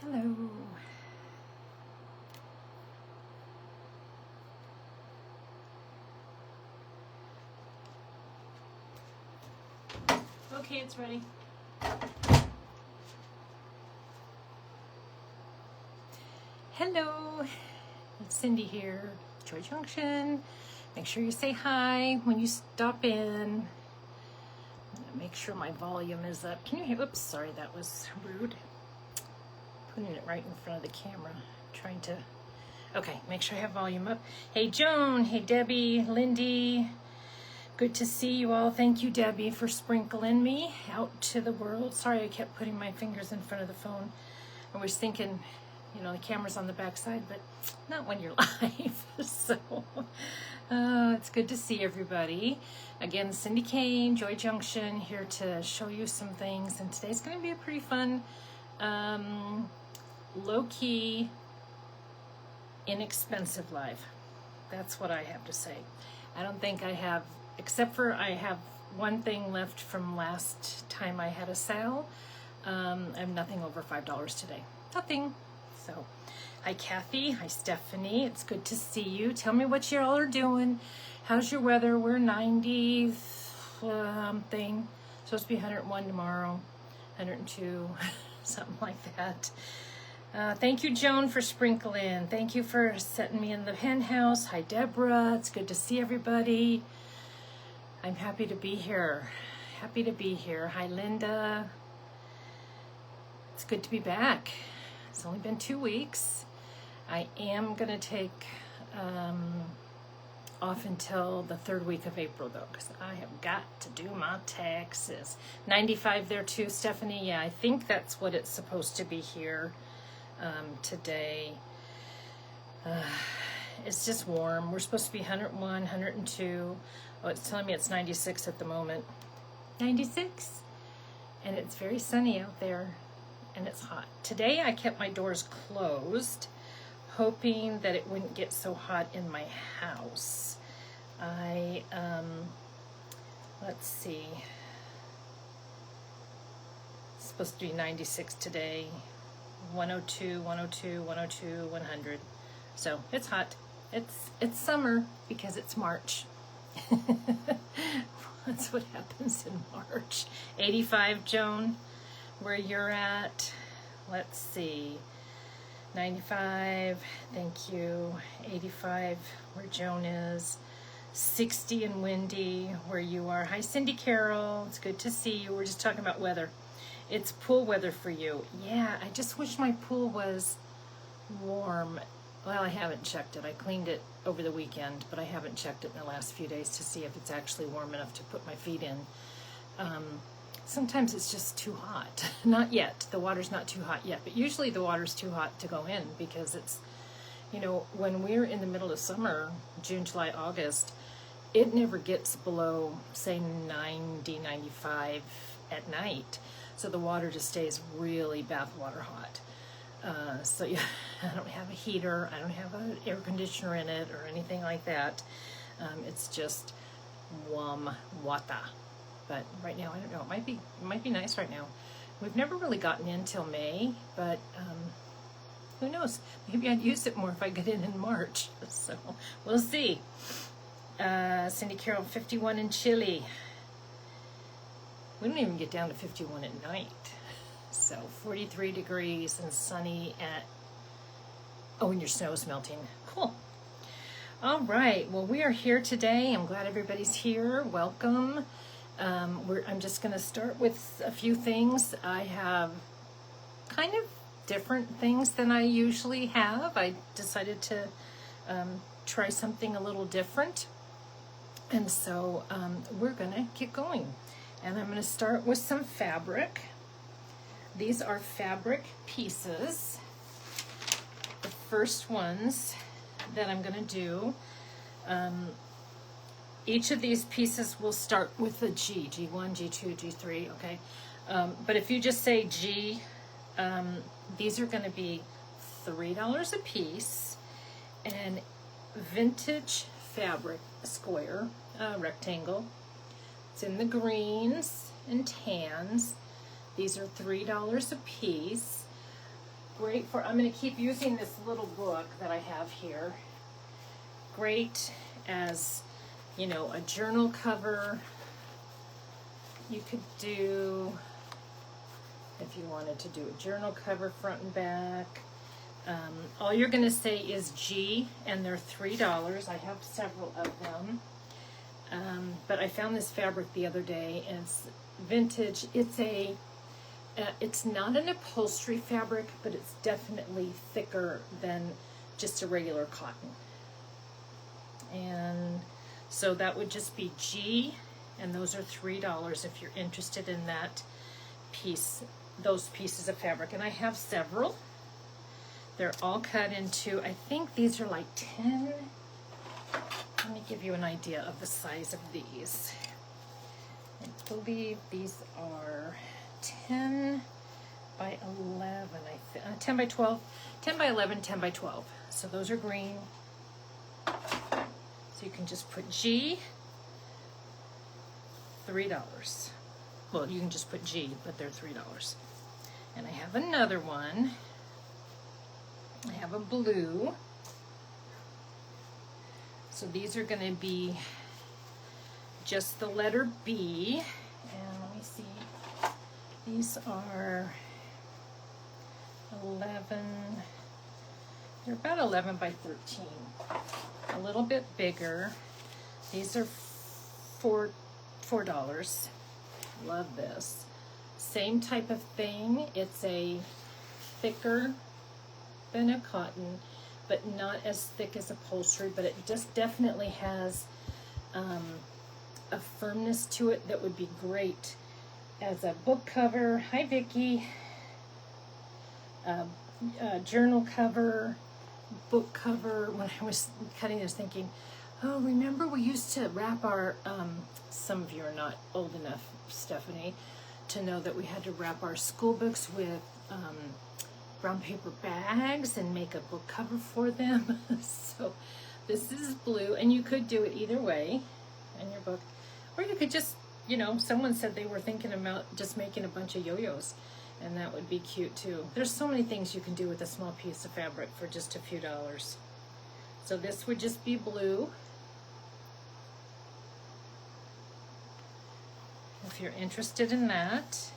Hello. Okay, it's ready. Hello, it's Cindy here, Joy Junction. Make sure you say hi when you stop in. Make sure my volume is up. Can you hear? Oops, sorry, that was rude. Putting it right in front of the camera. Trying to. Okay, make sure I have volume up. Hey, Joan. Hey, Debbie, Lindy. Good to see you all. Thank you, Debbie, for sprinkling me out to the world. Sorry, I kept putting my fingers in front of the phone. I was thinking, you know, the camera's on the back side, but not when you're live. So, it's good to see everybody. Again, Cindy Kane, Joy Junction, here to show you some things. And today's going to be a pretty fun, low-key, inexpensive live. That's what I have to say. I don't think I have, except for I have one thing left from last time I had a sale. I have nothing over $5 today. Nothing. So, hi Kathy, hi Stephanie. It's good to see you. Tell me what you all are doing. How's your weather? We're 90 thing. Supposed to be 101 tomorrow, 102, something like that. Thank you, Joan, for sprinkling. Thank you for setting me in the hen house. Hi, Deborah. It's good to see everybody. I'm happy to be here. Happy to be here. Hi, Linda. It's good to be back. It's only been 2 weeks. I am going to take off until the 3rd week of April, though, because I have got to do my taxes. 95 there, too, Stephanie. Yeah, I think that's what it's supposed to be here. Today. It's just warm. We're supposed to be 101, 102. Oh, it's telling me it's 96 at the moment. 96. And it's very sunny out there and it's hot. Today I kept my doors closed, hoping that it wouldn't get so hot in my house. Let's see. It's supposed to be 96 today. 102, 102, 102, 100. So it's hot. It's summer because it's March. That's what happens in March. 85, Joan, where you're at. Let's see. 95, thank you. 85, where Joan is. 60 and windy, where you are. Hi, Cindy Carroll. It's good to see you. We're just talking about weather. It's pool weather for you. Yeah, I just wish my pool was warm. Well, I haven't checked it. I cleaned it over the weekend, but I haven't checked it in the last few days to see if it's actually warm enough to put my feet in. Sometimes it's just too hot. Not yet. The water's not too hot yet, but usually the water's too hot to go in because it's, you know, when we're in the middle of summer, June, July, August, it never gets below, say, 90, 95 at night. So the water just stays really bathwater hot. So yeah, I don't have a heater, I don't have an air conditioner in it or anything like that. It's just warm water. But right now, I don't know. It might be nice right now. We've never really gotten in till May, but who knows? Maybe I'd use it more if I get in March. So we'll see. Cindy Carroll, 51 in Chile. We don't even get down to 51 at night. So 43 degrees and sunny at, oh, and your snow's melting. Cool. All right. Well, we are here today. I'm glad everybody's here. Welcome. I'm just going to start with a few things. I have kind of different things than I usually have. I decided to try something a little different. And so we're going to get going. And I'm going to start with some fabric. These are fabric pieces. The first ones that I'm going to do, each of these pieces will start with a G, G1, G2, G3, okay? But if you just say G, these are going to be $3 a piece, and vintage fabric, square, rectangle. It's in the greens and tans. These are $3 a piece. great for, I'm going to keep using this little book that I have here. Great as, you know, a journal cover. You could do, if you wanted to do a journal cover front and back. All you're going to say is G, and they're $3. I have several of them. But I found this fabric the other day, and it's vintage. It's not an upholstery fabric, but it's definitely thicker than just a regular cotton. And so that would just be G, and those are $3 if you're interested in that piece, those pieces of fabric. And I have several. They're all cut into, I think these are like 10. Let me give you an idea of the size of these. I believe these are 10 by 11, 10 by 12, 10 by 11, 10 by 12. So those are green. So you can just put G, $3. Well, you can just put G, but they're $3. And I have another one. I have a blue. So these are going to be just the letter B. And let me see. These are 11. They're about 11 by 13. A little bit bigger. These are $4. Love this. Same type of thing. It's a thicker than a cotton, but not as thick as upholstery, but it just definitely has a firmness to it that would be great as a book cover. Hi Vicki. Journal cover, book cover. When I was cutting, I was thinking, oh, remember we used to wrap our, some of you are not old enough, Stephanie, to know that we had to wrap our school books with brown paper bags and make a book cover for them. So this is blue, and you could do it either way in your book, or you could just, you know, someone said they were thinking about just making a bunch of yo-yos, and that would be cute too. There's so many things you can do with a small piece of fabric for just a few dollars. So this would just be blue. If you're interested in that.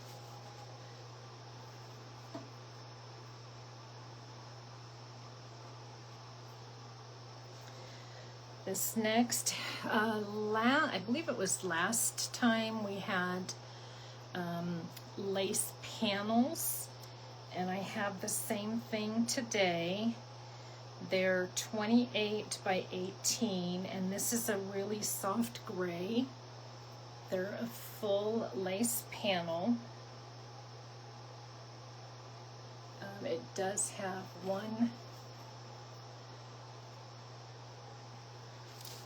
This next, I believe it was last time we had lace panels, and I have the same thing today. They're 28 by 18, and this is a really soft gray. They're a full lace panel. It does have one.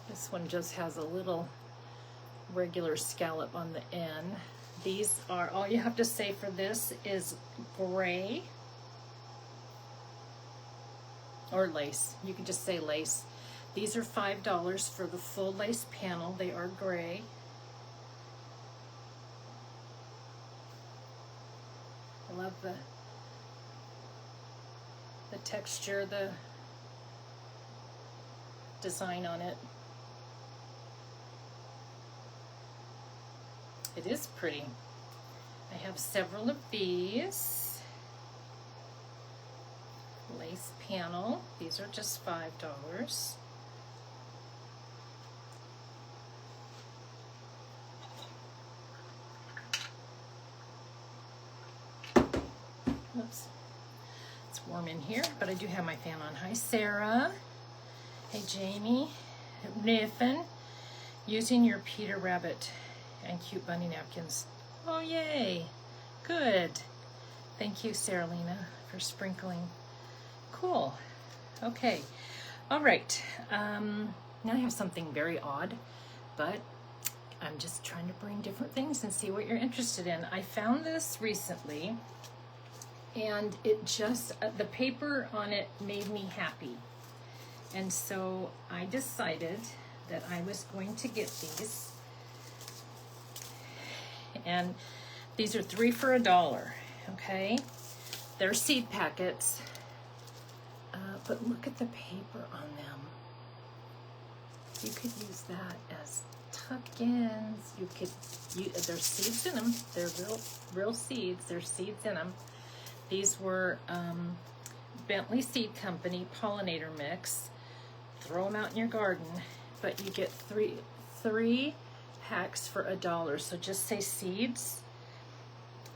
This one just has a little regular scallop on the end. These are, all you have to say for this is gray or lace. You can just say lace. These are $5 for the full lace panel. They are gray. I love the texture, the design on it. It is pretty. I have several of these. Lace panel. These are just $5. Oops. It's warm in here, but I do have my fan on. Hi, Sarah. Hey, Jamie. Nathan. Using your Peter Rabbit and cute bunny napkins. Oh, yay. Good. Thank you, Saralina, for sprinkling. Cool. Okay. All right. Now I have something very odd, but I'm just trying to bring different things and see what you're interested in. I found this recently, and it just, the paper on it made me happy. And so I decided that I was going to get these. And these are 3 for $1, okay? They're seed packets. But look at the paper on them. You could use that as tuck-ins. You could there's seeds in them. They're real seeds. There's seeds in them. These were Bentley Seed Company pollinator mix. Throw them out in your garden, but you get three packs for $1. So just say seeds.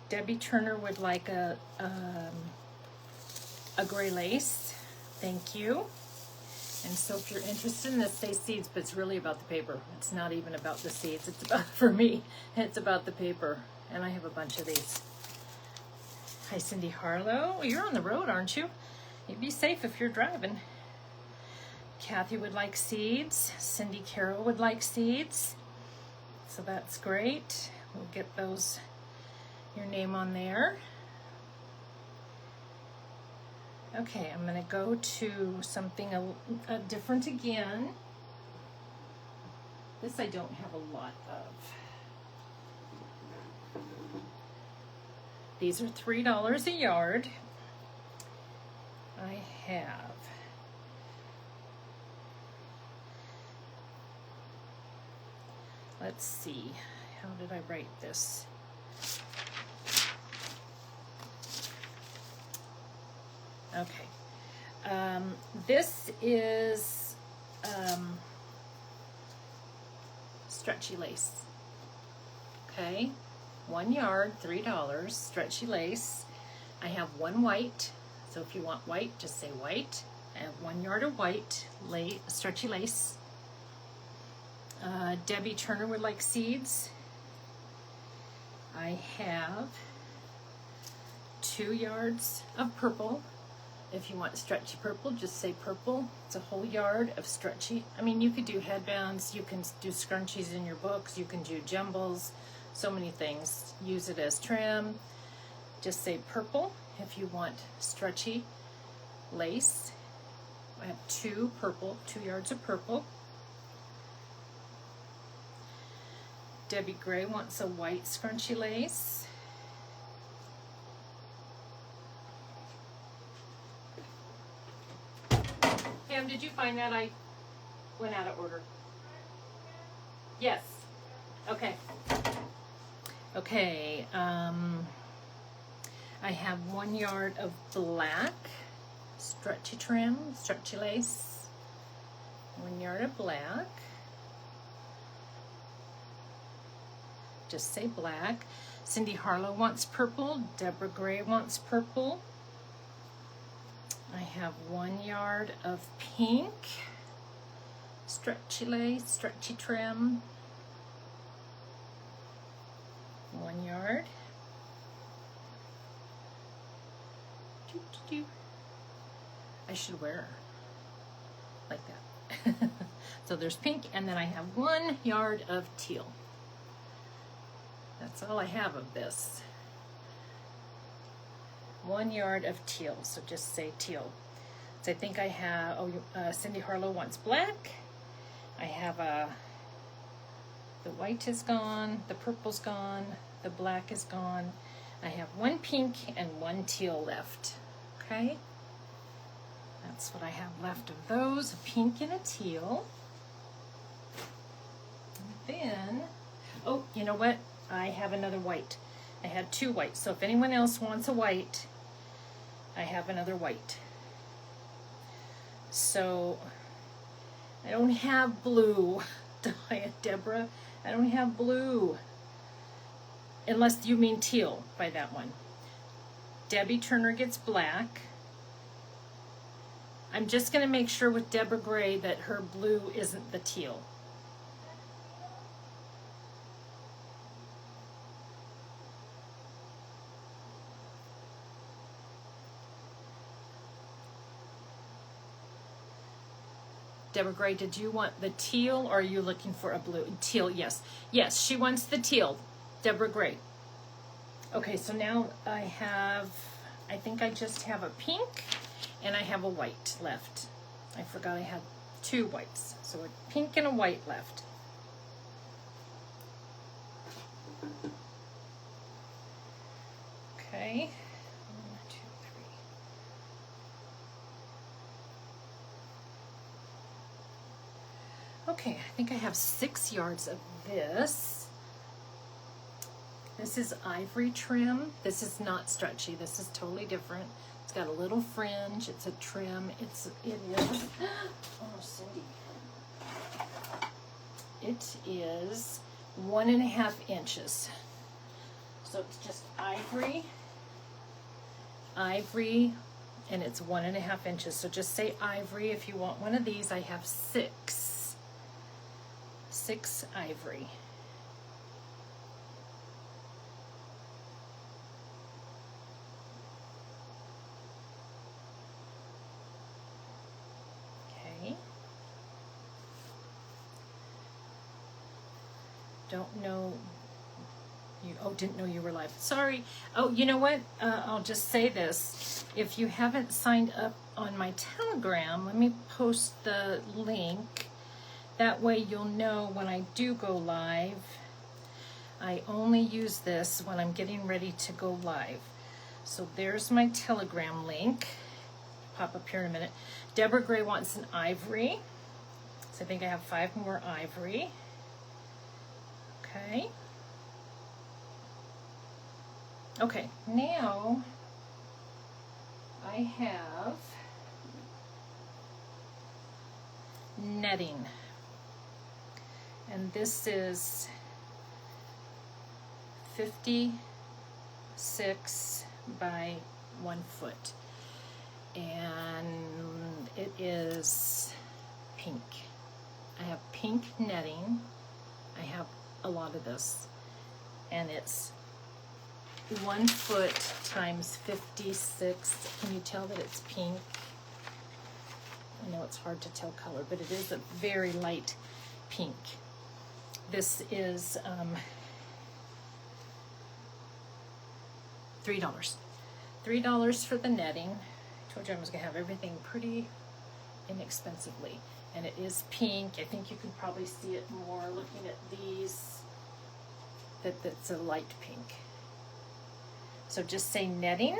Debbie Turner would like a gray lace. Thank you. And so if you're interested in this, say seeds, but it's really about the paper. It's not even about the seeds. It's about, for me, it's about the paper. And I have a bunch of these. Hi, Cindy Harlow. You're on the road, aren't you? You'd be safe if you're driving. Kathy would like seeds. Cindy Carroll would like seeds. So that's great. We'll get those, your name on there. Okay, I'm going to go to something a different again. This I don't have a lot of. These are $3 a yard. I have let's see, how did I write this? Okay, this is stretchy lace. Okay, 1 yard, $3, stretchy lace. I have one white, so if you want white, just say white. I have 1 yard of white stretchy lace. Debbie Turner would like seeds. I have 2 yards of purple. If you want stretchy purple, just say purple. It's a whole yard of stretchy. I mean, you could do headbands, you can do scrunchies in your books, you can do jumbles, so many things. Use it as trim. Just say purple if you want stretchy lace. I have 2 yards of purple. Debbie Gray wants a white scrunchy lace. Pam, did you find that I went out of order? Yes. Okay. Okay. I have 1 yard of black stretchy trim, stretchy lace. 1 yard of black. Just say black. Cindy Harlow wants purple. Deborah Gray wants purple. I have 1 yard of pink, stretchy lace, stretchy trim. 1 yard. I should wear her like that. So there's pink, and then I have 1 yard of teal. That's all I have of this. 1 yard of teal, so just say teal. So I think I have, Cindy Harlow wants black. I have the white is gone, the purple's gone, the black is gone. I have 1 pink and 1 teal left, okay? That's what I have left of those, a pink and a teal. And then, oh, you know what? I have another white. I had 2 whites, so if anyone else wants a white, I have another white. So, I don't have blue, Deborah. I don't have blue. Unless you mean teal by that one. Debbie Turner gets black. I'm just going to make sure with Deborah Gray that her blue isn't the teal. Deborah Gray, did you want the teal or are you looking for a blue? Teal, yes. Yes, she wants the teal. Deborah Gray. Okay, so now I think I just have a pink and I have a white left. I forgot I had 2 whites. So a pink and a white left. Okay. 1, 2, Okay, I think I have 6 yards of this. This is ivory trim. This is not stretchy. This is totally different. It's got a little fringe. It's a trim. It is. Oh, Cindy. It is 1.5 inches. So it's just ivory, and it's 1.5 inches. So just say ivory if you want one of these. I have 6 ivory. Okay. Don't know you. Oh, didn't know you were live. Sorry. Oh, you know what? I'll just say this. If you haven't signed up on my Telegram, let me post the link. That way you'll know when I do go live. I only use this when I'm getting ready to go live. So there's my Telegram link. Pop up here in a minute. Deborah Gray wants an ivory. So I think I have 5 more ivory. Okay. Okay, now I have netting. And this is 56 by 1 foot. And it is pink. I have pink netting. I have a lot of this. And it's 1 foot times 56. Can you tell that it's pink? I know it's hard to tell color, but it is a very light pink. This is $3. $3 for the netting. I told you I was gonna have everything pretty inexpensively. And it is pink. I think you can probably see it more looking at these, that's a light pink. So just say netting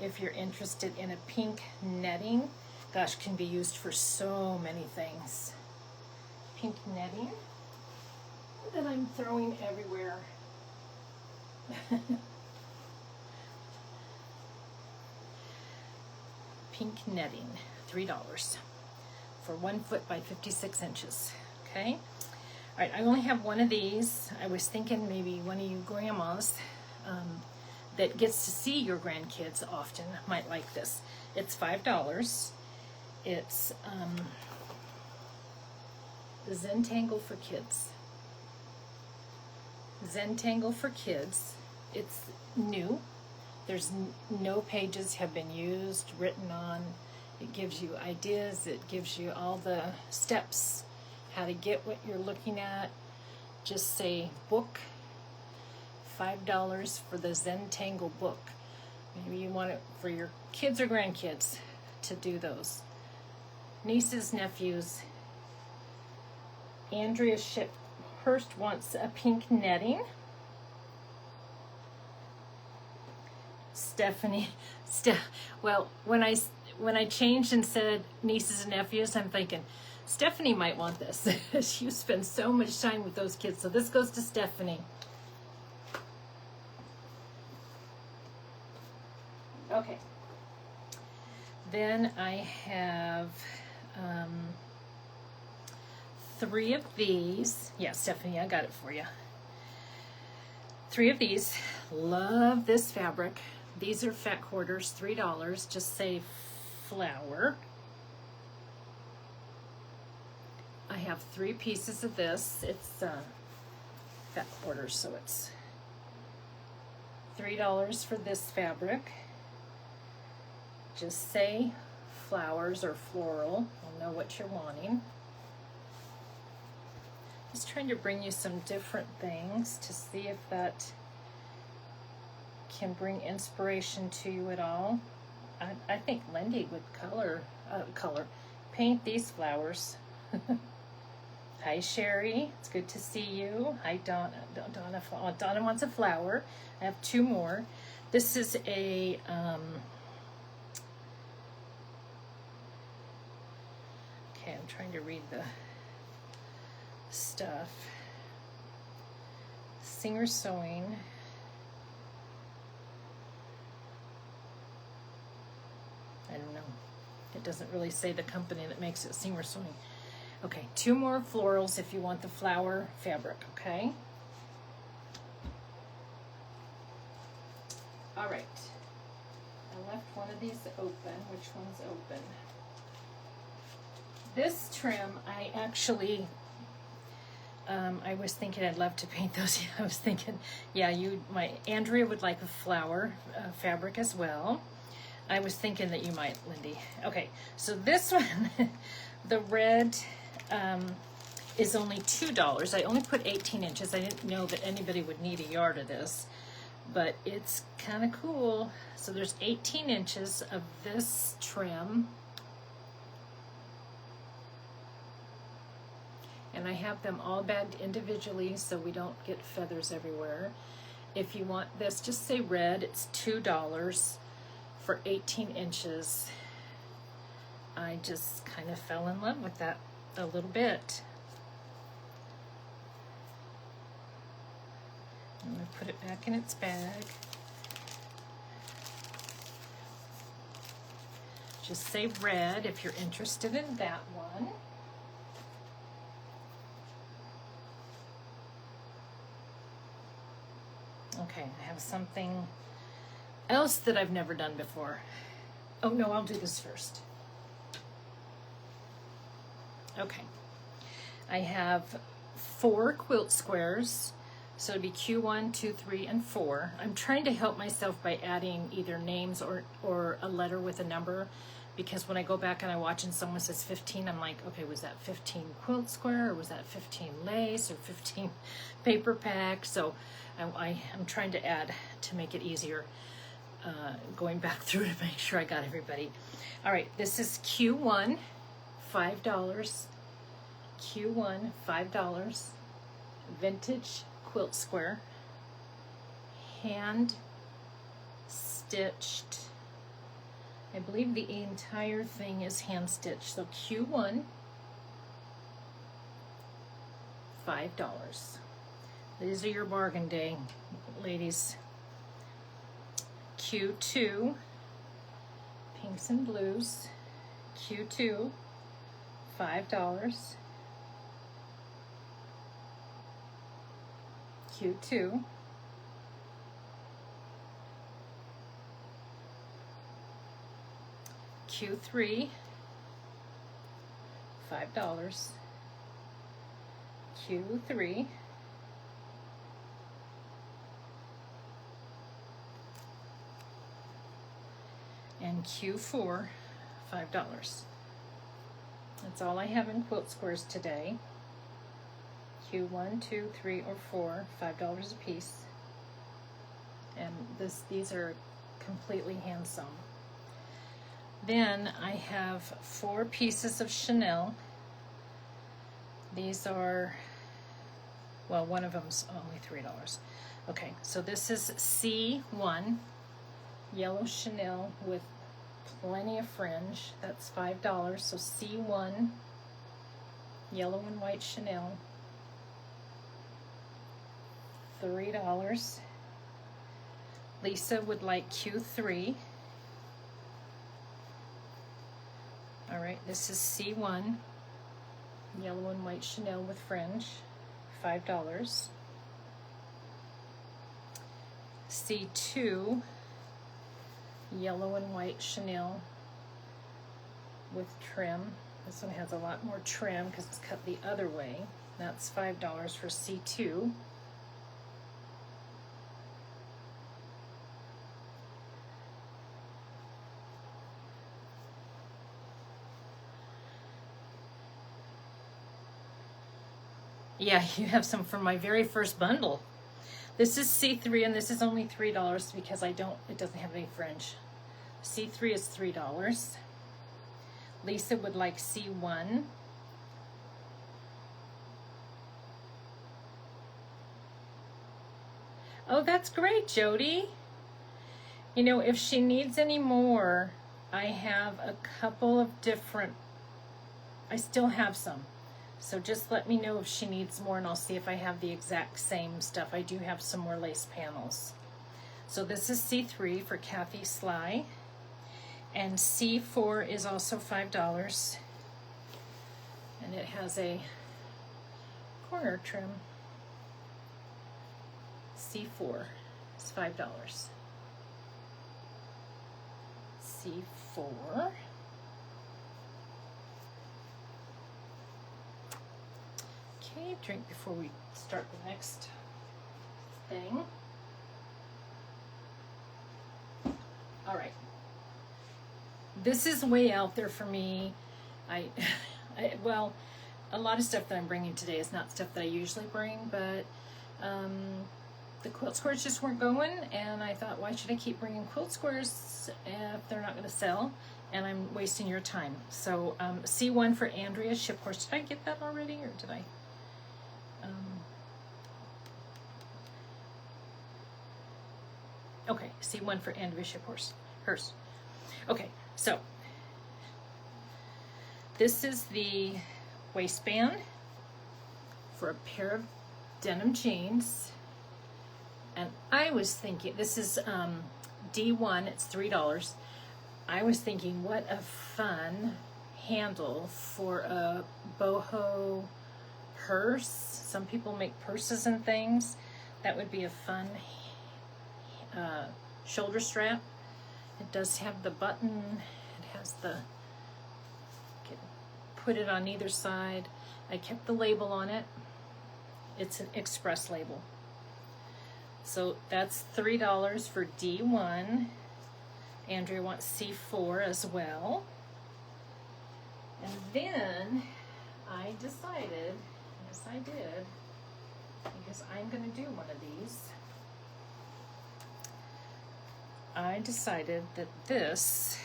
if you're interested in a pink netting. Gosh, can be used for so many things. Pink netting that I'm throwing everywhere. Pink netting, $3 for 1 foot by 56 inches. Okay. All right, I only have one of these. I was thinking maybe one of you grandmas that gets to see your grandkids often might like this. It's $5. It's Zentangle for Kids. Zentangle for Kids. It's new. There's no pages have been used, written on. It gives you ideas. It gives you all the steps, how to get what you're looking at. Just say book. $5 for the Zentangle book. Maybe you want it for your kids or grandkids to do those. Nieces, nephews. Andrea Hurst wants a pink netting. Stephanie, well, when I changed and said nieces and nephews, I'm thinking Stephanie might want this. She spends so much time with those kids. So this goes to Stephanie. Okay. Then I have 3 of these. Yeah, Stephanie, I got it for you. 3 of these. Love this fabric. These are fat quarters, $3. Just say flower. I have 3 pieces of this. It's fat quarters, so it's $3 for this fabric. Just say flowers or floral. I'll know what you're wanting. Just trying to bring you some different things to see if that can bring inspiration to you at all. I think Lindy would paint these flowers. Hi Sherry, it's good to see you. Hi Donna. Donna wants a flower. I have 2 more. This is a okay, I'm trying to read the stuff. Singer Sewing. I don't know. It doesn't really say the company that makes it, Singer Sewing. Okay, 2 more florals if you want the flower fabric, okay? All right. I left one of these open. Which one's open? This trim, I actually, I was thinking I'd love to paint those. I was thinking, yeah, Andrea would like a flower fabric as well. I was thinking that you might, Lindy. Okay, so this one, the red is only $2. I only put 18 inches. I didn't know that anybody would need a yard of this, but it's kind of cool. So there's 18 inches of this trim. And I have them all bagged individually so we don't get feathers everywhere. If you want this, just say red. It's $2 for 18 inches. I just kind of fell in love with that a little bit. I'm going to put it back in its bag. Just say red if you're interested in that one. Okay, I have something else that I've never done before. Oh no, I'll do this first. Okay, I have 4 quilt squares, so it'd be Q1, 2, 3, and 4. I'm trying to help myself by adding either names or a letter with a number, because when I go back and I watch and someone says 15, I'm like, okay, was that 15 quilt square, or was that 15 lace, or 15 paper pack? So I'm trying to add to make it easier, going back through to make sure I got everybody. All right, this is Q1, $5. Q1, $5. Vintage quilt square. Hand stitched. I believe the entire thing is hand stitched. So Q1, $5. These are your bargain day, ladies. Q2, pinks and blues. Q2, $5. Q2. Q3, $5. Q3. And Q4, $5. That's all I have in quilt squares today. Q1, 2, 3, or 4, $5 a piece. And these are completely hand sewn. Then I have 4 pieces of Chanel. These are, well, one of them's only $3. Okay, so this is C1, yellow Chanel with plenty of fringe. That's $5. So C1, yellow and white Chanel, $3. Lisa would like Q3. All right, this is C1, yellow and white Chanel with fringe, $5. C2, yellow and white Chanel with trim. This one has a lot more trim because it's cut the other way. That's $5 for C2. Yeah, you have some from my very first bundle. This is C3 and this is only $3 because it doesn't have any fringe. C3 is $3. Lisa would like C1. Oh, that's great, Jody. You know, if she needs any more, I have a couple of different, I still have some. So just let me know if she needs more and I'll see if I have the exact same stuff. I do have some more lace panels. So this is C3 for Kathy Sly. And C4 is also $5. And it has a corner trim. C4 is $5. C4. Okay, drink before we start the next thing. All right. This is way out there for me. Well, a lot of stuff that I'm bringing today is not stuff that I usually bring, but the quilt squares just weren't going, and I thought, why should I keep bringing quilt squares if they're not going to sell, and I'm wasting your time. So C1 for Andrea Ship Horse. Did I get that already, or did I? Okay, C1 for Andrea Ship Horse. Hers. Okay, so this is the waistband for a pair of denim jeans. And I was thinking, this is D1, it's $3. I was thinking, what a fun handle for a boho purse. Some people make purses and things. That would be a fun shoulder strap. It does have the button. It has the, you can put it on either side. I kept the label on it. It's an express label. So that's $3 for D1. Andrea wants C4 as well. And then I decided, yes I did, because I'm going to do one of these. I decided that this,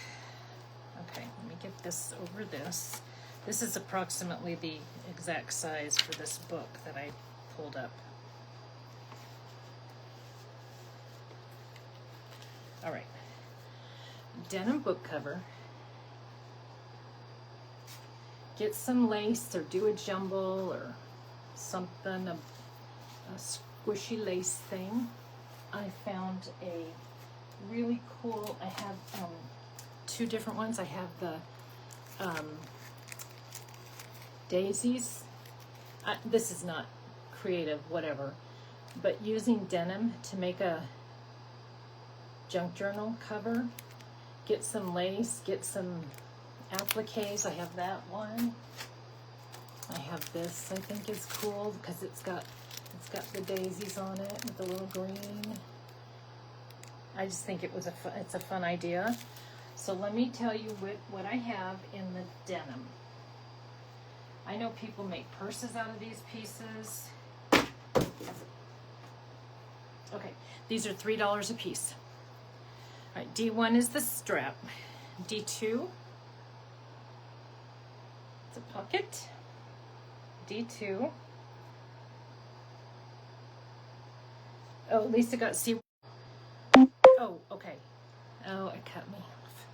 okay, let me get this over this. This is approximately the exact size for this book that I pulled up. All right, denim book cover. Get some lace or do a jumble or something, a squishy lace thing. I found a really cool, I have two different ones. I have the daisies. This is not creative, whatever, but using denim to make a junk journal cover. Get some lace, get some appliques. I have that one. I have this, I think is cool because it's got the daisies on it with the little green. I just think it's a fun idea. So let me tell you what I have in the denim. I know people make purses out of these pieces. Okay, these are $3 a piece. All right, D1 is the strap. D2, it's a pocket. D2. Oh, at least it got C. Oh, okay. Oh, it cut me off.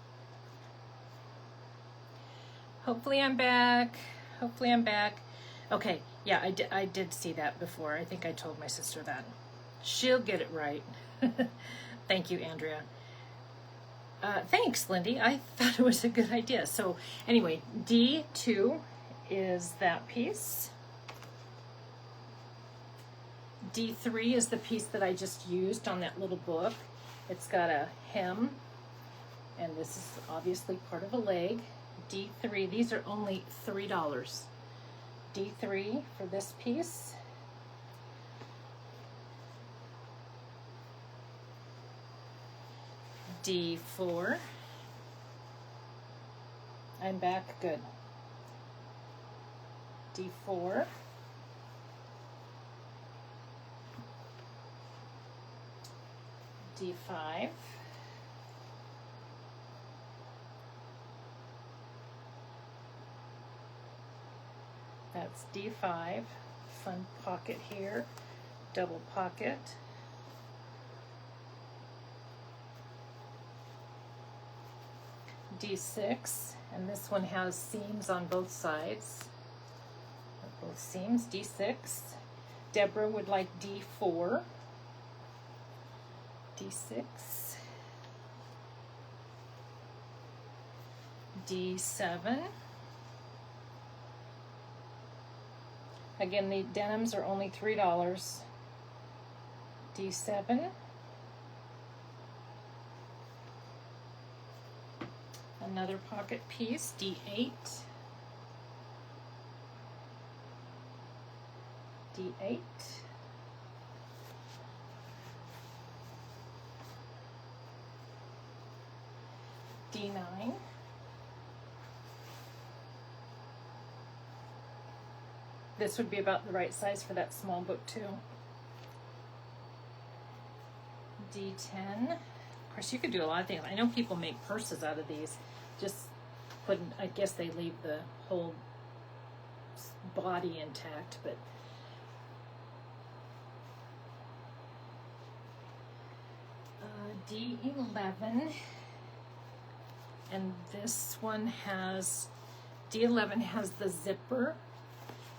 Hopefully I'm back. Hopefully I'm back. Okay, yeah, I did see that before. I think I told my sister that. She'll get it right. Thank you, Andrea. Thanks, Lindy. I thought it was a good idea. So anyway, D2 is that piece. D3 is the piece that I just used on that little book. It's got a hem, and this is obviously part of a leg. D3, these are only $3. D3 for this piece. D4. I'm back, good. D4. D5. That's D5. Fun pocket here, double pocket. D6, and this one has seams on both sides. both seams, D6. Deborah would like D4. D6. D7. Again, the denims are only $3. D7. Another pocket piece, D8. D8. D9. This would be about the right size for that small book too. D10. Of course, you could do a lot of things. I know people make purses out of these. Just put, I guess they leave the whole body intact, but D11. And this one has, D11 has the zipper,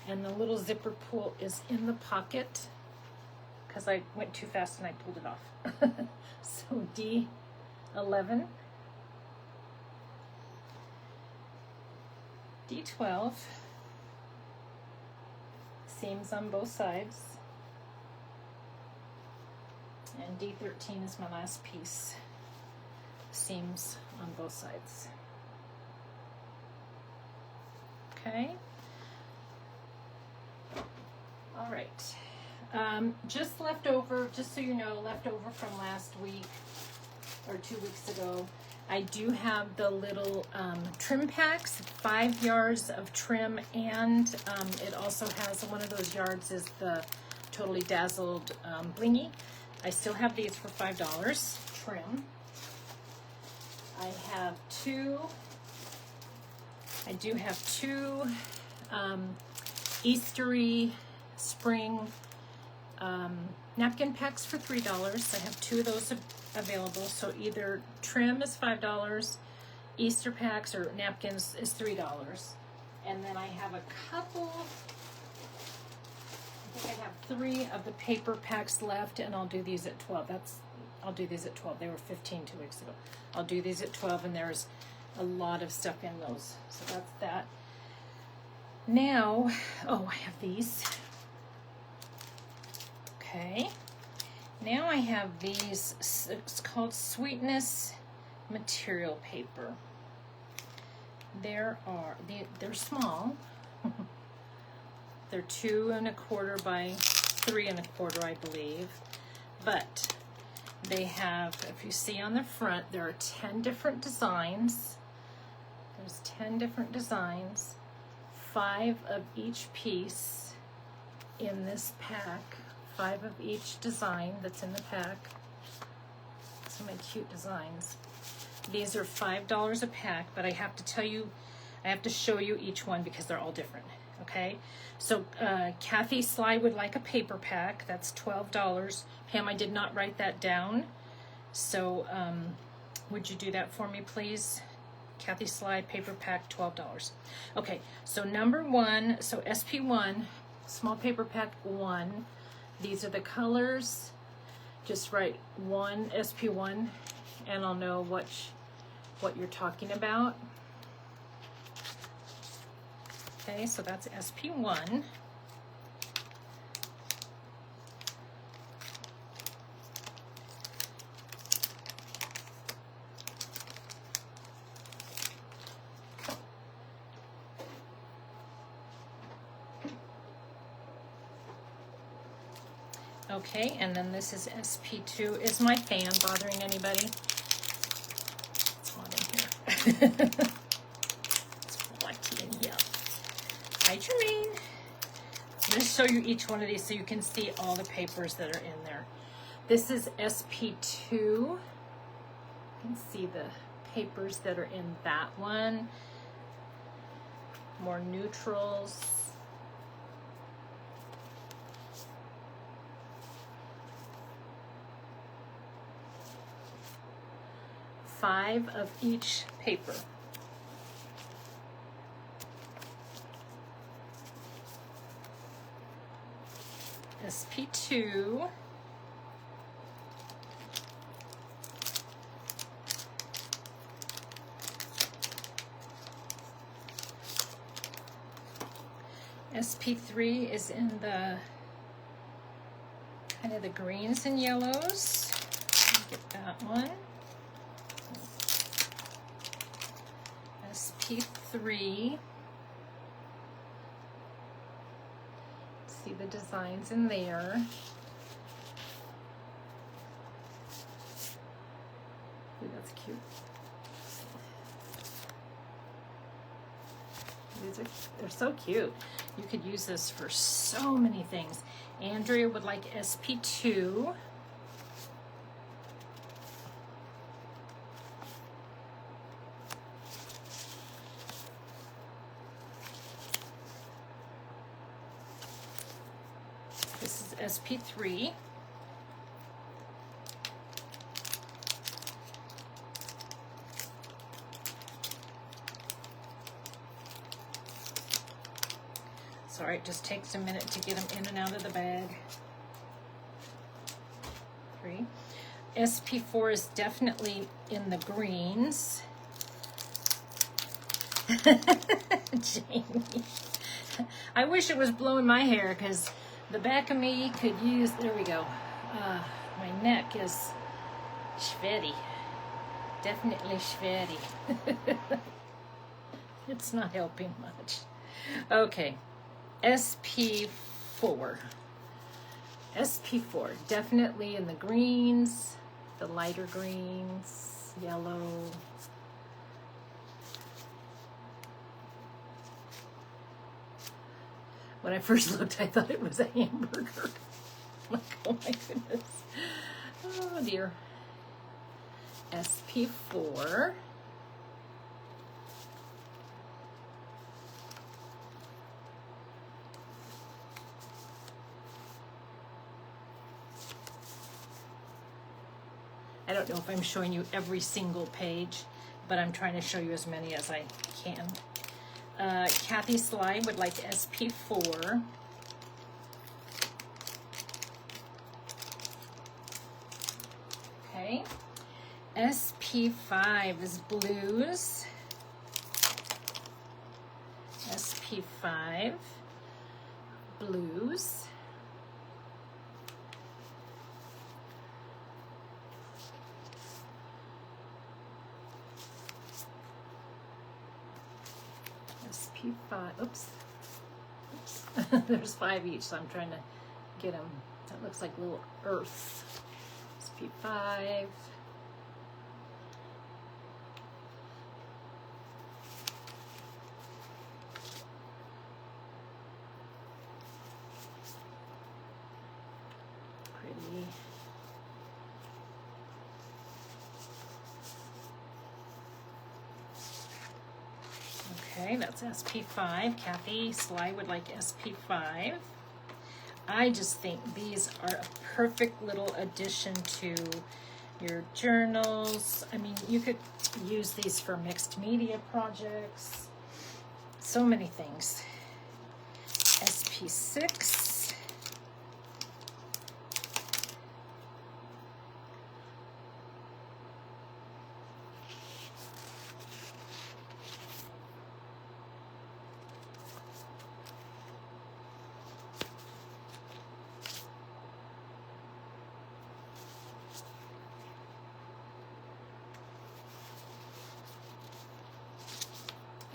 and the little zipper pull is in the pocket because I went too fast and I pulled it off. So D11. D12. Seams on both sides. And D13 is my last piece. Seams on both sides. Okay. All right. Just left over, just so you know, left over from last week or 2 weeks ago. I do have the little trim packs, 5 yards of trim, and it also has one of those yards is the Totally Dazzled blingy. I still have these for $5 trim. I do have two Eastery spring napkin packs for $3. I have 2 of those available. So either trim is $5, Easter packs or napkins is $3. And then I have a couple, I think I have 3 of the paper packs left, and I'll do these at 12. I'll do these at 12. They were 15 2 weeks ago. I'll do these at 12, and there's a lot of stuff in those. So that's that. Now, oh, I have these. Okay. Now I have these, it's called Sweetness material paper. They're small. They're 2 1/4 by 3 1/4, I believe. But they have, if you see on the front, there are 10 different designs. There's 10 different designs, 5 of each piece in this pack, 5 of each design that's in the pack. So many cute designs. These are $5 a pack, but I have to tell you, I have to show you each one because they're all different. Okay, so Kathy Sly would like a paper pack. That's $12. Pam, I did not write that down. So would you do that for me, please? Kathy Sly paper pack, $12. Okay, so number 1, so SP1, small paper pack 1. These are the colors. Just write 1 SP1 and I'll know what you're talking about. Okay, so that's SP1. Okay, and then this is SP2. Is my fan bothering anybody? It's hot in here. It's fluffy in here. Hi, Jermaine. I'm going to show you each one of these so you can see all the papers that are in there. This is SP2. You can see the papers that are in that one. More neutrals. Five of each paper. SP2. SP3 is in the kind of the greens and yellows. Get that one. SP3. See the designs in there. Ooh, that's cute. They're so cute. You could use this for so many things. Andrea would like SP2. This is SP3. Sorry, it just takes a minute to get them in and out of the bag. 3. SP4 is definitely in the greens. Jamie. I wish it was blowing my hair because the back of me could use, there we go. My neck is sweaty. Definitely sweaty. It's not helping much. Okay. SP4. SP4, definitely in the greens, the lighter greens, yellow. When I first looked, I thought it was a hamburger. Like, oh my goodness. Oh dear. SP4. I don't know if I'm showing you every single page, but I'm trying to show you as many as I can. Kathy Sly would like SP4. Okay. SP5 is blues. SP5 blues. SP5, oops. There's 5 each, so I'm trying to get them. That looks like little earth. SP5. Pretty. Okay, that's SP5. Kathy Sly would like SP5. I just think these are a perfect little addition to your journals. I mean, you could use these for mixed media projects. So many things. SP6.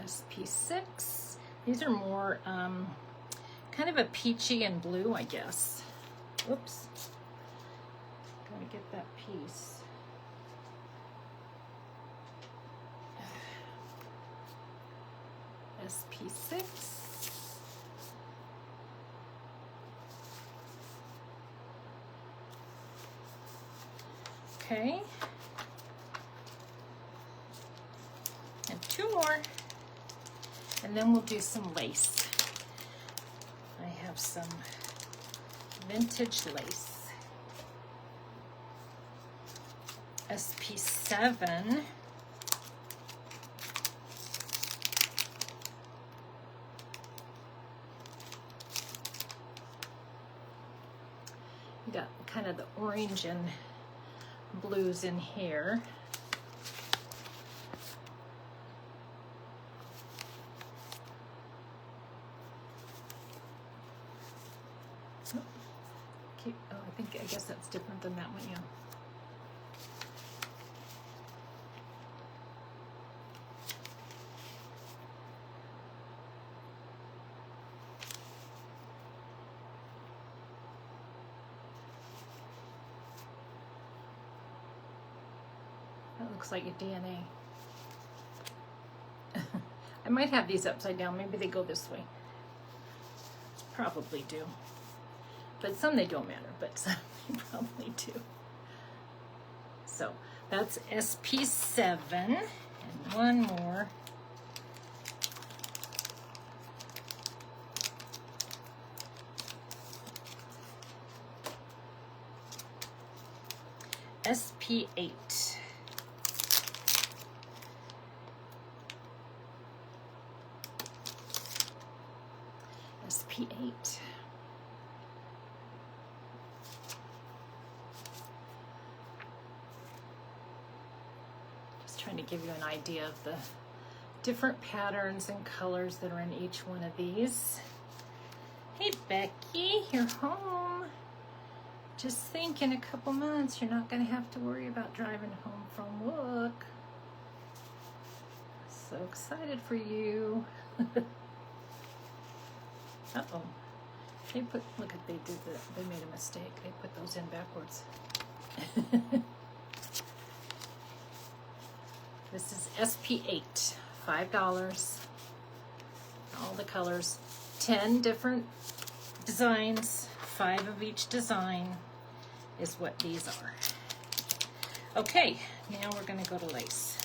SP6. These are more kind of a peachy and blue, I guess. Oops. Gotta get that piece. SP6. Okay. And 2 more. And then we'll do some lace. I have some vintage lace. SP7. kind of the orange and blues in here. Okay. Oh, I guess that's different than that one, yeah. That looks like a DNA. I might have these upside down. Maybe they go this way. Probably do. But some they don't matter, but some they probably do. So that's SP7 and one more. SP8. SP8. Just trying to give you an idea of the different patterns and colors that are in each one of these. Hey Becky, you're home. Just think in a couple months you're not going to have to worry about driving home from work. So excited for you. Uh-oh. They put, look at, they made a mistake. They put those in backwards. This is SP8, $5. All the colors, 10 different designs, 5 of each design is what these are. Okay, now we're gonna go to lace.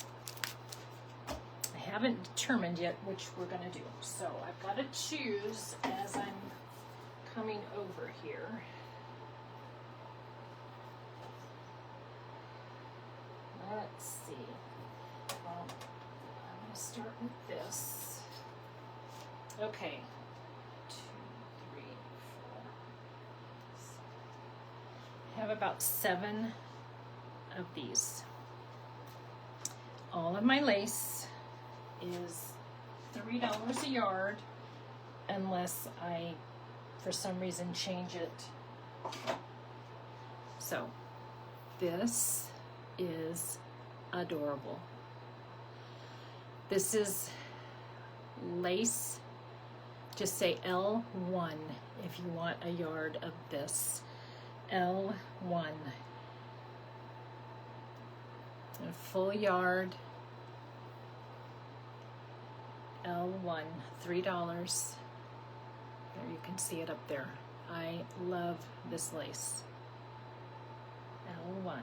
I haven't determined yet which we're gonna do. So I've got to choose as I'm coming over here. Let's see. Well, I'm gonna start with this. Okay. 2, 3, 4. I have about 7 of these. All of my lace is $3 a yard unless I, for some reason, change it. So this is adorable. This is lace. Just say L1 if you want a yard of this. L1. A full yard. L1, $3. There, you can see it up there. I love this lace. L1.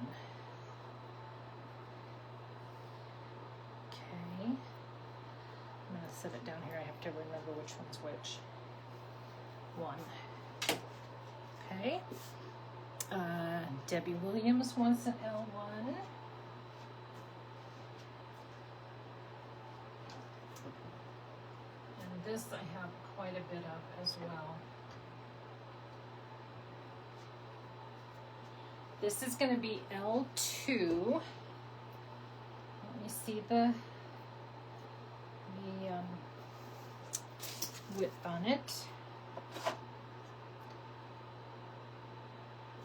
Okay. I'm gonna set it down here. I have to remember which one's which. 1. Okay. Debbie Williams wants an L1. This I have quite a bit of as well. This is going to be L2. Let me see the width on it.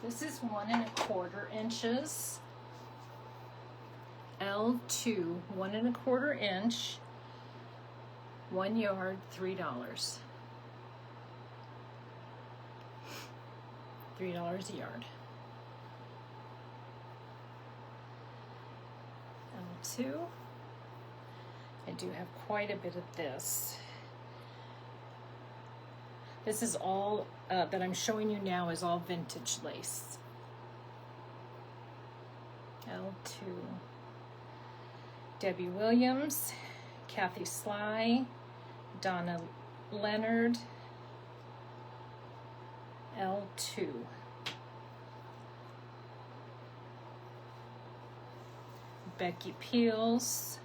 This is 1 1/4 inches. L2, 1 1/4 inch. 1 yard, $3. $3 a yard. L2. I do have quite a bit of this. This is all that I'm showing you now is all vintage lace. L2. Debbie Williams, Kathy Sly, Donna Leonard, L2. Becky Peels.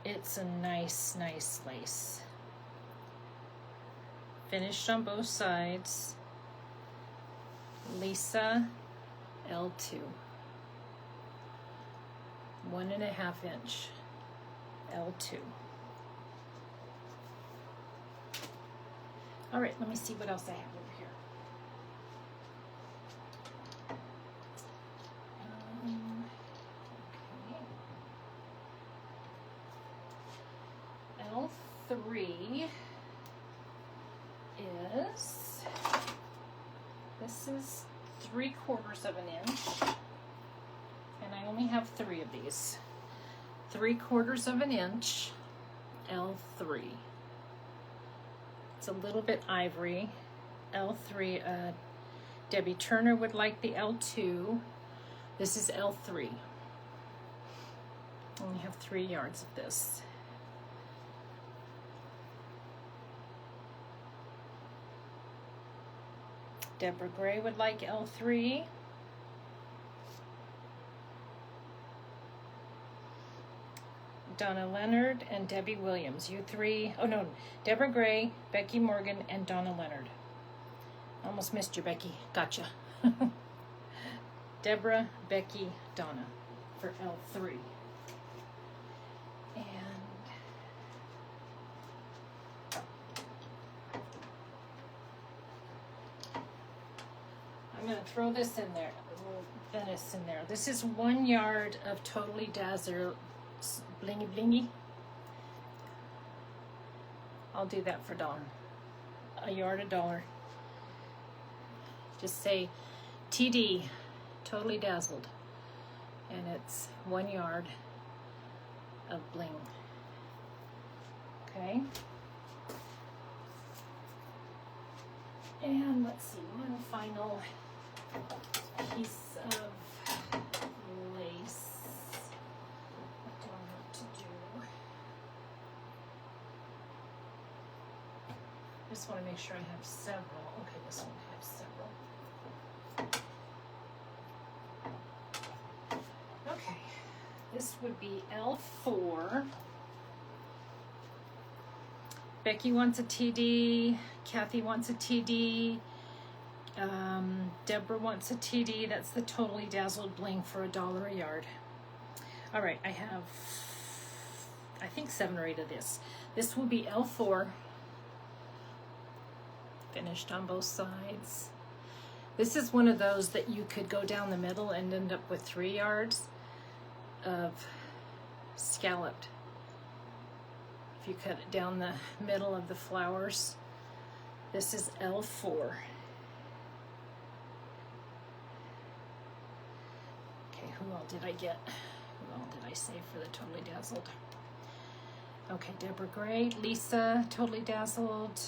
It's a nice, nice lace. Finished on both sides. Lisa L2. 1.5 inch L2. All right, let me see what else I have over here. Okay. L3 is, this is 3/4 of an inch, and I only have 3 of these. 3/4 of an inch, L3. It's a little bit ivory. L3, Debbie Turner would like the L2. This is L3. Only have 3 yards of this. Deborah Gray would like L3. Donna Leonard and Debbie Williams. You three. Oh no, Deborah Gray, Becky Morgan, and Donna Leonard. Almost missed you, Becky. Gotcha. Deborah, Becky, Donna for L3. And I'm going to throw this in there, a little Venice in there. This is 1 yard of Totally Dazzler blingy blingy. I'll do that for $1. A yard, $1. Just say TD, Totally Dazzled, and it's 1 yard of bling. Okay. And let's see, one final piece of lace. What do I want to do? Just want to make sure I have several. Okay, this one has several. Okay, this would be L4. Becky wants a TD. Kathy wants a TD. Deborah wants a TD. That's the Totally Dazzled bling for $1 a yard. All right, I have, I think 7 or 8 of this. This will be L4. Finished on both sides. This is one of those that you could go down the middle and end up with 3 yards of scalloped. If you cut it down the middle of the flowers. This is L4. Okay, who all did I get? Who all did I save for the Totally Dazzled? Okay, Deborah Gray, Lisa, Totally Dazzled,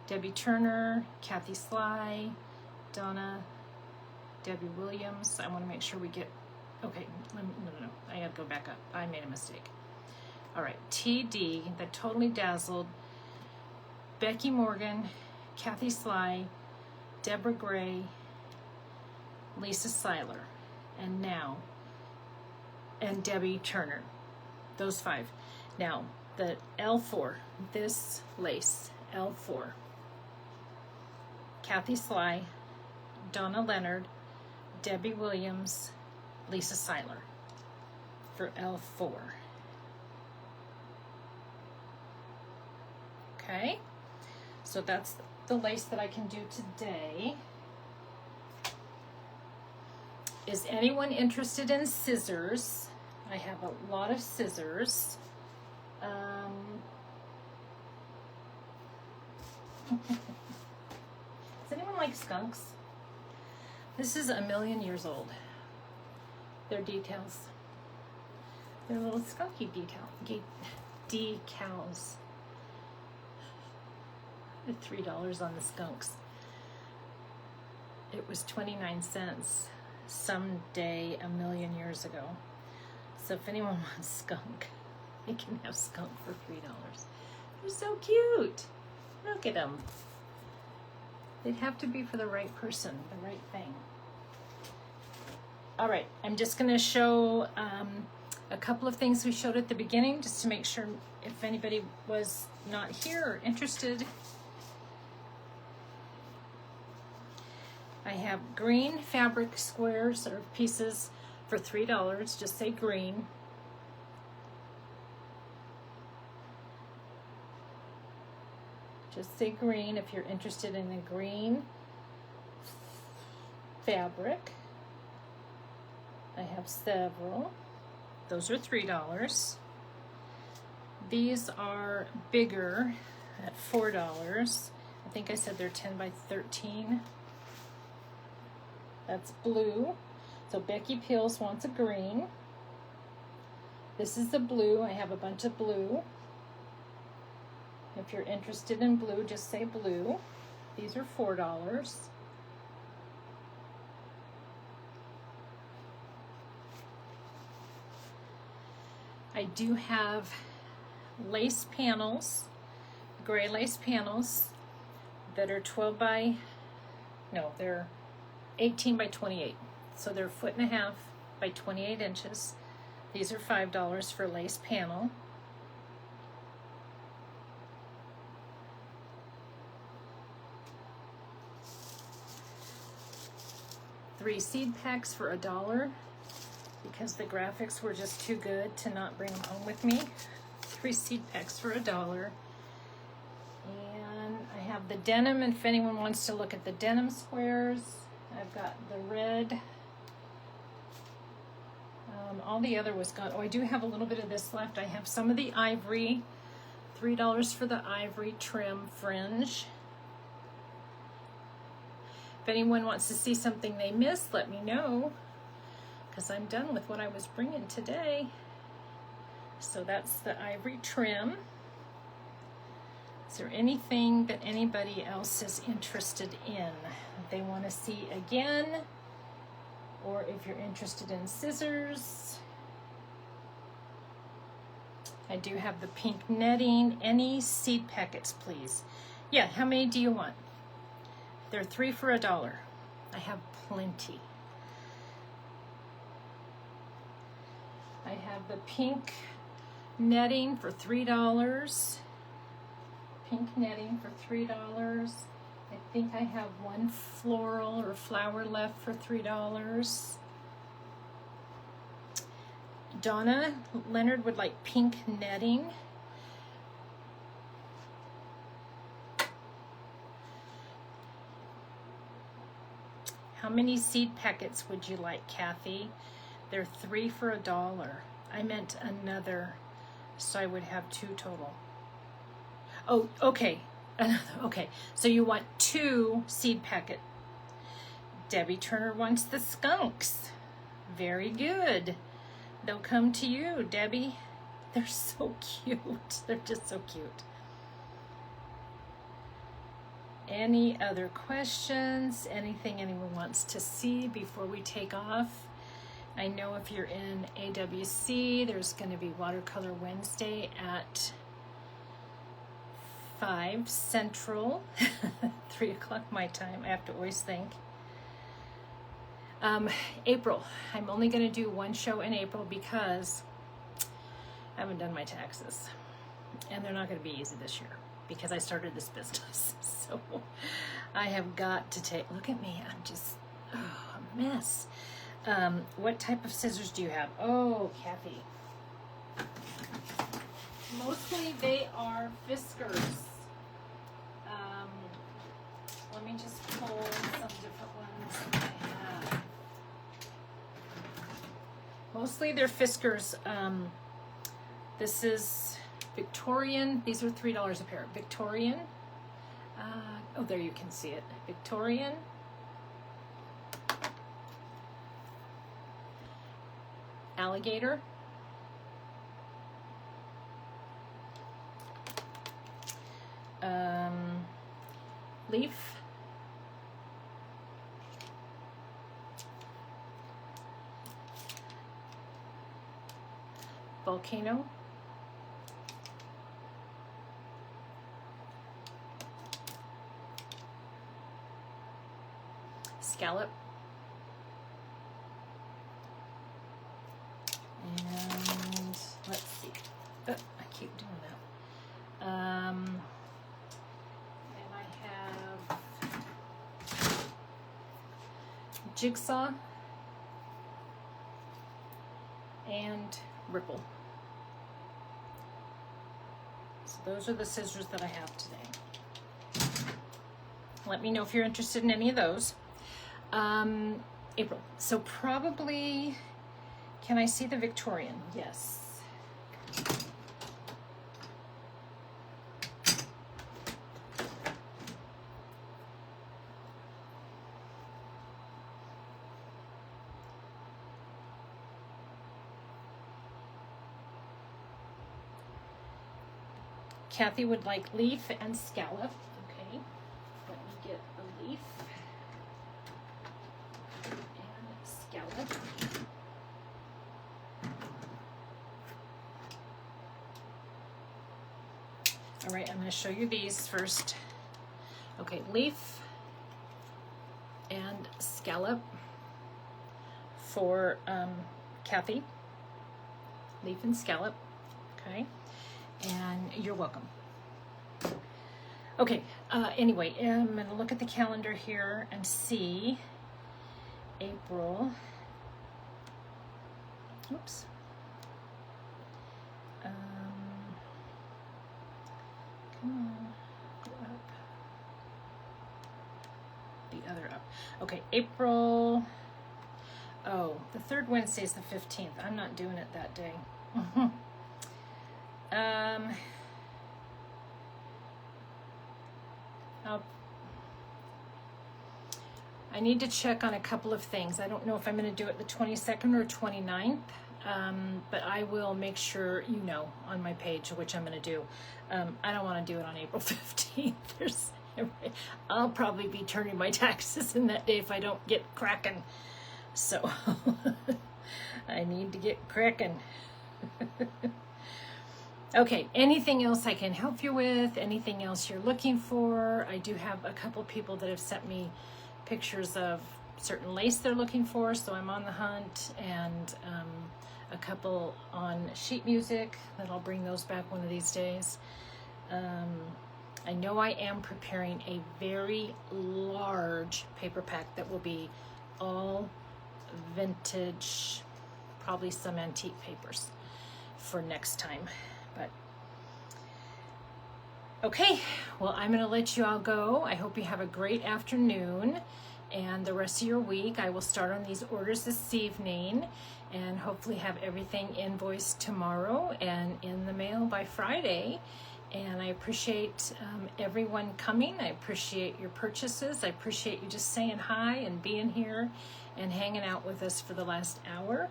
Debbie Turner, Kathy Sly, Donna, Debbie Williams. I want to make sure we get, okay, no, I gotta go back up. I made a mistake. All right, TD, the Totally Dazzled, Becky Morgan, Kathy Sly, Deborah Gray, Lisa Seiler, and now, and Debbie Turner. Those 5. Now, the L4, this lace, L4. Kathy Sly, Donna Leonard, Debbie Williams, Lisa Seiler for L4. Okay, so that's the lace that I can do today. Is anyone interested in scissors? I have a lot of scissors. Does anyone like skunks? This is 1,000,000 years old. They're decals. They're little skunky decals. At $3 on the skunks. It was 29 cents someday 1,000,000 years ago. So if anyone wants skunk, they can have skunk for $3. They're so cute. Look at them. They'd have to be for the right person, the right thing. All right, I'm just going to show a couple of things we showed at the beginning just to make sure if anybody was not here or interested. I have green fabric squares or pieces for $3. Just say green. Just say green if you're interested in a green fabric. I have several. Those are $3. These are bigger at $4. I think I said they're 10 by 13. That's blue. So Becky Peels wants a green. This is the blue. I have a bunch of blue. If you're interested in blue, just say blue. These are $4. I do have lace panels, gray lace panels that are they're 18 by 28. So they're 1.5 by 28 inches. These are $5 for lace panel. Three seed packs for $1 because the graphics were just too good to not bring them home with me. 3 seed packs for $1. And I have the denim, and if anyone wants to look at the denim squares, I've got the red. All the other was gone. Oh, I do have a little bit of this left. I have some of the ivory. $3 for the ivory trim fringe. If anyone wants to see something they missed, let me know, because I'm done with what I was bringing today. So that's the ivory trim. Is there anything that anybody else is interested in that they want to see again? Or if you're interested in scissors. I do have the pink netting. Any seed packets, please. Yeah, how many do you want? They're 3 for $1. I have plenty. I have the pink netting for $3. Pink netting for $3. I think I have one floral or flower left for $3. Donna Leonard would like pink netting. How many seed packets would you like, Kathy? They're 3 for $1. I meant another, so I would have 2 total. Oh, okay. Okay, so you want 2 seed packet. Debbie Turner wants the skunks. Very good. They'll come to you, Debbie. They're so cute. They're just so cute. Any other questions? Anything anyone wants to see before we take off? I know if you're in AWC, there's going to be Watercolor Wednesday at 5 Central, 3 o'clock my time. I have to always think. April. I'm only going to do 1 show in April because I haven't done my taxes. And they're not going to be easy this year because I started this business. So I have got to take, look at me, I'm just a mess. What type of scissors do you have? Oh, Kathy. Mostly they are Fiskars. Let me just pull some different ones that I have. Mostly they're Fiskars. This is Victorian. These are $3 a pair. Victorian. Oh, there you can see it. Victorian. Alligator. Leaf. Volcano. Scallop. And let's see. Oh, I keep doing that. And I have Jigsaw, and Ripple. So those are the scissors that I have today. Let me know if you're interested in any of those. April, so probably, can I see the Victorian? Yes. Kathy would like leaf and scallop. Okay, let me get a leaf and scallop. All right, I'm going to show you these first. Okay, leaf and scallop for Kathy. Leaf and scallop. Okay. And you're welcome. Okay, anyway, I'm going to look at the calendar here and see April. Oops. Come on, go up. The other up. Okay, April. Oh, the third Wednesday is the 15th. I'm not doing it that day. I need to check on a couple of things. I don't know if I'm going to do it the 22nd or 29th, but I will make sure you know on my page which I'm going to do. I don't want to do it on April 15th. I'll probably be turning my taxes in that day if I don't get cracking. So I need to get cracking. Okay, anything else I can help you with? Anything else you're looking for? I do have a couple people that have sent me pictures of certain lace they're looking for, so I'm on the hunt, and a couple on sheet music that I'll bring those back one of these days. I know I am preparing a very large paper pack that will be all vintage, probably some antique papers for next time. But okay, well, I'm going to let you all go. I hope you have a great afternoon and the rest of your week. I will start on these orders this evening and hopefully have everything invoiced tomorrow and in the mail by Friday. And I appreciate everyone coming. I appreciate your purchases. I appreciate you just saying hi and being here and hanging out with us for the last hour.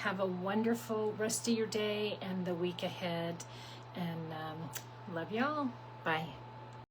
Have a wonderful rest of your day and the week ahead. And love y'all. Bye.